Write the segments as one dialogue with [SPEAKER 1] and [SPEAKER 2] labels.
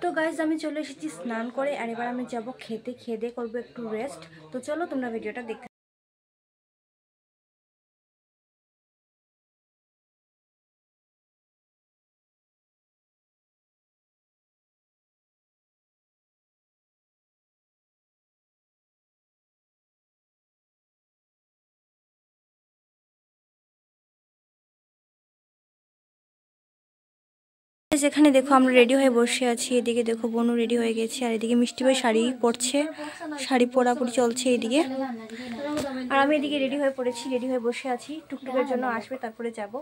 [SPEAKER 1] তো গাইজ আমি চলে এসেছি স্নান করে, আর এবার আমি যাব খেতে, খেয়ে দিয়ে করবো একটু রেস্ট। তো চলো তোমরা ভিডিওটা দেখতে। যেখানে দেখো আমরা রেডি হয়ে বসে আছি, এদিকে দেখো বনু রেডি হয়ে গেছে, আর এদিকে মিষ্টি ভাই শাড়ি পরছে, শাড়ি পরাপরি চলছে এদিকে। আর আমি এদিকে রেডি হয়ে পড়েছি, রেডি হয়ে বসে আছি, টুকটুকের জন্য আসবে তারপরে যাব।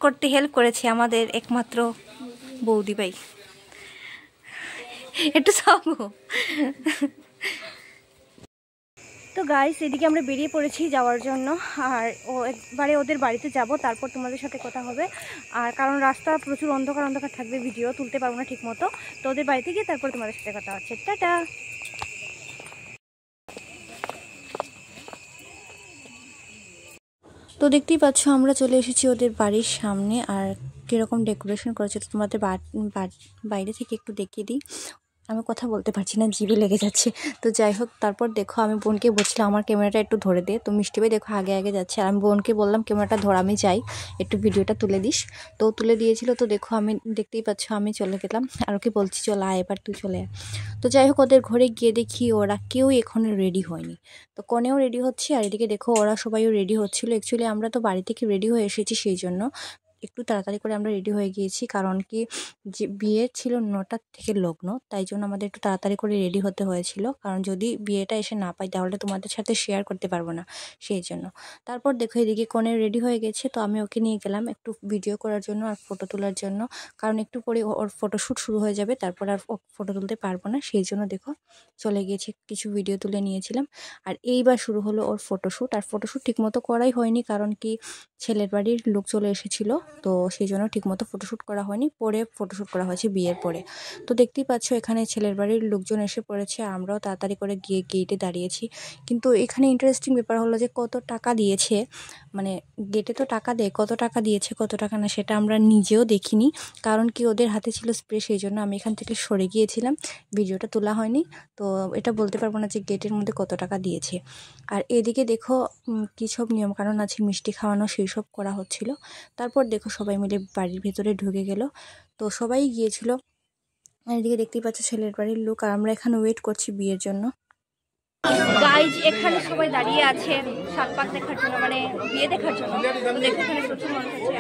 [SPEAKER 1] করতে হেল্প করেছে আমাদের একমাত্র বৌদি ভাই, একটু সব। তো গাইস এদিকে আমরা বেরিয়ে পড়েছি যাওয়ার জন্য, আর একবারে ওদের বাড়িতে যাব, তারপর তোমাদের সাথে কথা হবে। আর কারণ রাস্তা প্রচুর অন্ধকার অন্ধকার থাকবে, ভিডিও তুলতে পারবো না ঠিক মতো। তো ওদের বাড়িতে গিয়ে তারপর তোমাদের সাথে কথা হচ্ছে। টাটা। তো দেখতেই পাচ্ছ আমরা চলে এসেছি ওদের বাড়ির সামনে, আর কীরকম ডেকোরেশন করেছে তো তোমাদের বাইরে থেকে একটু দেখিয়ে দিই। আমি কথা বলতে পারছি না, জিভে লেগে যাচ্ছে। তো যাই হোক, তারপর দেখো আমি বোনকে বলছিলাম আমার ক্যামেরাটা একটু ধরে দে, তো মিষ্টি ভাই দেখো আগে আগে যাচ্ছে, আর আমি বোনকে বললাম ক্যামেরাটা ধর, আমি যাই, একটু ভিডিওটা তুলে দিস। তো তুলে দিয়েছিল। তো দেখো আমি দেখতেই পাচ্ছ আমি চলে গেলাম, আর ওকে বলছি চল আয়, এবার তুই চলে আয়। তো যাই হোক, ওদের ঘরে গিয়ে দেখি ওরা কেউই এখনো রেডি হয়নি। তো কনেও রেডি হচ্ছে, আর এদিকে দেখো ওরা সবাইও রেডি হচ্ছিলো। অ্যাকচুয়ালি আমরা তো বাড়ি থেকে রেডি হয়ে এসেছি, সেই জন্য একটু তাড়াতাড়ি করে আমরা রেডি হয়ে গিয়েছি, কারণ কি যে বিয়ে ছিল 9টার থেকে লগ্ন, তাই জন্য আমাদের একটু তাড়াতাড়ি করে রেডি হতে হয়েছিল, কারণ যদি বিয়েটা এসে না পাই তাহলে তোমাদের সাথে শেয়ার করতে পারবো না, সেই জন্য। তারপর দেখো এদিকে কনে রেডি হয়ে গেছে, তো আমি ওকে নিয়ে গেলাম একটু ভিডিও করার জন্য আর ফটো তোলার জন্য, কারণ একটু পরে ওর ফটোশ্যুট শুরু হয়ে যাবে, তারপর আর ফটো তুলতে পারবো না, সেই জন্য দেখো চলে গিয়েছি, কিছু ভিডিও তুলে নিয়েছিলাম। আর এইবার শুরু হলো ওর ফটোশ্যুট, আর ফটোশ্যুট ঠিকমতো করাই হয়নি, কারণ কি ছেলের বাড়ির লোক চলে এসেছিলো, তো সেই জন্য ঠিকমতো ফটোশ্যুট করা হয়নি, পরে ফটোশ্যুট করা হয়েছে বিয়ের পরে। তো দেখতেই পাচ্ছ এখানে ছেলের বাড়ির লোকজন এসে পড়েছে, আমরাও তাড়াতাড়ি করে গিয়ে গেটে দাঁড়িয়েছি। কিন্তু এখানে ইন্টারেস্টিং ব্যাপার হলো যে কত টাকা দিয়েছে, মানে গেটে তো টাকা দেয়, কত টাকা দিয়েছে কত টাকা না সেটা আমরা নিজেও দেখিনি, কারণ কি ওদের হাতে ছিল স্প্রে, সেই জন্য আমি এখান থেকে সরে গিয়েছিলাম, ভিডিওটা তোলা হয়নি। তো এটা বলতে পারবো না যে গেটের মধ্যে কত টাকা দিয়েছে। আর এদিকে দেখো কী সব নিয়মকানুন আছে, মিষ্টি খাওয়ানো সেই সব করা হচ্ছিল। তারপর দেখো সবাই মিলে বাড়ির ভেতরে ঢুকে গেল, তো সবাই গিয়েছিল। এদিকে দেখতেই পাচ্ছ ছেলের বাড়ির লোক, আর আমরা এখানে ওয়েট করছি বিয়ের জন্য। গাইজ এখানে সবাই দাঁড়িয়ে আছে সাত পাক দেখার জন্য, মানে বিয়ে দেখার জন্য। তো দেখো এখানে প্রচুর মানুষ আছে,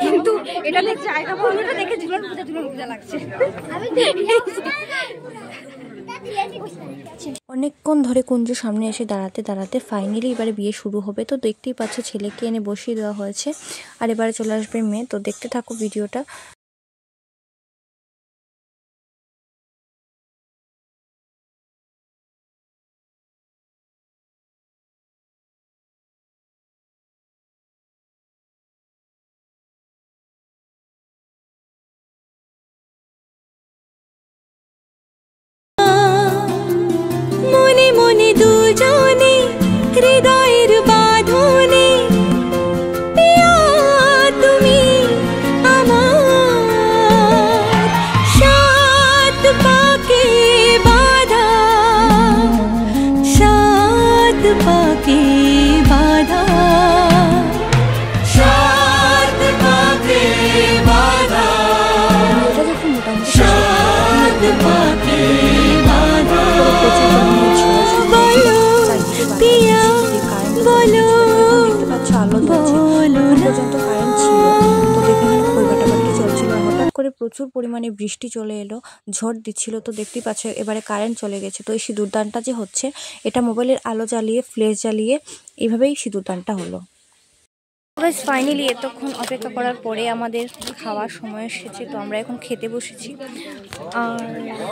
[SPEAKER 1] কিন্তু এটা জায়গা পুরোটা দেখে ঝুলন পূজা লাগছে। অনেকক্ষণ ধরে কুঞ্জ সামনে এসে দাঁড়াতে দাঁড়াতে ফাইনালি এবারে বিয়ে শুরু হবে। তো দেখতেই পাচ্ছ ছেলেকে এনে বসিয়ে দেওয়া হয়েছে, আর এবারে চলে আসবে মেয়ে। তো দেখতে থাকো ভিডিওটা। মনে মনে দুজনে হৃদয়ের বাঁধনে, পিয়া তুমি আমার, সাত পাকে বাঁধা, সাত পাকে বাঁধা, সাত পাকে বাঁধা, সাত পাকে বাঁধা। বলো পিয়া বলো, আলো পর্যন্ত কারেন্ট ছিল, তো দেখে পরিবারটা চলছিল। হঠাৎ করে প্রচুর পরিমাণে বৃষ্টি চলে এলো, ঝড় দিচ্ছিল। তো দেখতেই পাচ্ছ এবারে কারেন্ট চলে গেছে। তো এই সিঁদুরদানটা যে হচ্ছে, এটা মোবাইলের আলো জ্বালিয়ে ফ্ল্যাশ জ্বালিয়ে এইভাবেই সিঁদুরদানটা হলো। ফাইনালি এতক্ষণ অপেক্ষা করার পরে আমাদের খাওয়ার সময় এসেছে, তো আমরা এখন খেতে বসেছি, আর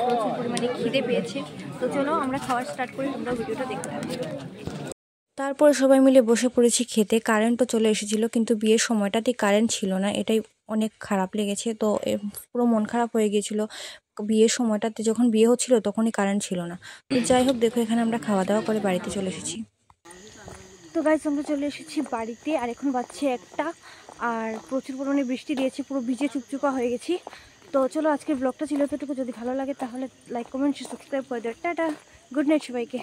[SPEAKER 1] প্রচুর পরিমাণে খিদে পেয়েছে। তো চলো আমরা খাওয়া স্টার্ট করি, তোমরা ভিডিওটা দেখতে থাকো। তারপরে সবাই মিলে বসে পড়েছি খেতে। কারেন্টও চলে এসেছিলো, কিন্তু বিয়ের সময়টাতেই কারেন্ট ছিল না, এটাই অনেক খারাপ লেগেছে। তো পুরো মন খারাপ হয়ে গিয়েছিল, বিয়ের সময়টাতে যখন বিয়ে হচ্ছিল তখনই কারেন্ট ছিল না। তো যাই হোক, দেখো এখানে আমরা খাওয়া দাওয়া করে বাড়িতে চলে এসেছি। তো গাইস আমরা চলে এসেছি বাড়িতে, আর এখন বাজছে 1টা, আর প্রচুর পরিমাণে বৃষ্টি দিয়েছে, পুরো ভিজে চুপচুপা হয়ে গেছি। তো চলো আজকের ব্লগটা ছিল এতটুকু। যদি ভালো লাগে তাহলে লাইক কমেন্ট সাবস্ক্রাইব করে দেয়। টাটা, গুড নাইট সবাইকে।